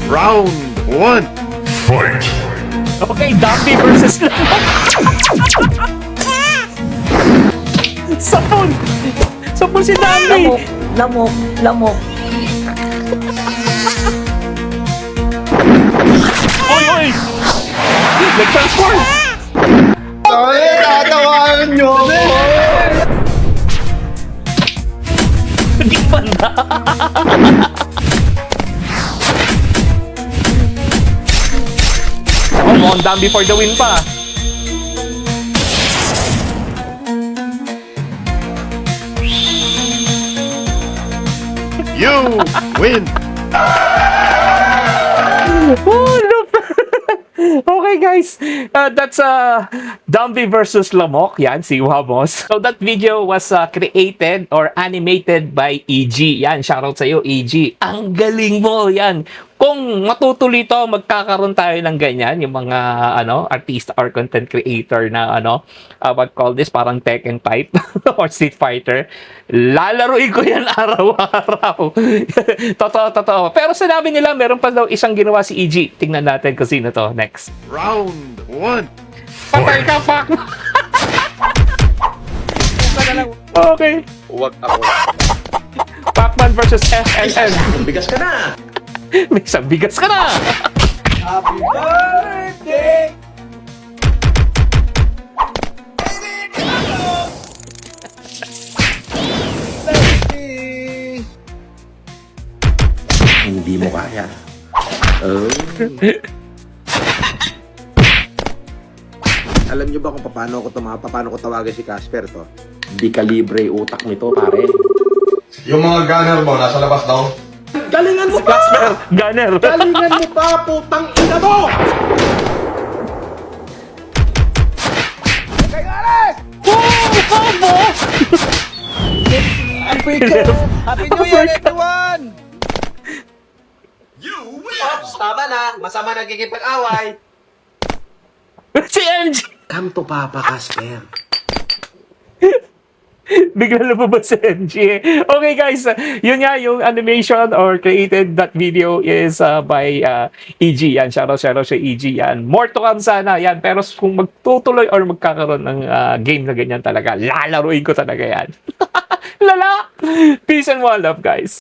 Round 1. Fight! Okay, Dumpy versus Lamok. Sapon! Sapon si Dumpy! Lamok, lamok. Oy, oy! Nag-transform! Ay, tatawanan nyo ako! Hindi pa na! Come on, Dumpy for the win pa! You win! Oh, look! Okay guys, that's Dumpy versus Lamok. Yan, si Wamos. So that video was created or animated by EG. Yan, shoutout sa iyo EG. Ang galing mo, yan. Kung matutuloy to, magkakaroon tayo ng ganyan, yung mga artista or content creator na what call this, parang Tekken type or Street Fighter. Lalaruin ko yan araw-araw. Totoo. Pero sinabi nila, meron pa daw isang ginawa si EG. Tingnan natin kung sino to. Next. Round 1. Patay ka, Pac! Okay. Huwag ako. Pacman versus FNN. Bigas ka na! May isang bigas ka na! Happy birthday! Hindi mo kaya. Oh. Alam nyo ba kung paano ko tawagan si Casper to? Di kalibre utak nito, pare. Yung mga gunner mo, nasa labas daw. Galingan mo pa! Casper, gunner! Galingan mo pa, putang ina mo! Happy New Year, everyone! Ops, tama na. Masama nagkikipag-away. Si MG! Come to Papa, Casper. Bigla lumabas si MG. Okay guys, yun nga yung animation or created that video is by EG. Yan, shoutout sa EG yan. More to come sana yan. Pero kung magtutuloy or magkakaroon ng game na ganyan talaga, lalaruin ko talaga yan. Lala! Peace and one love guys.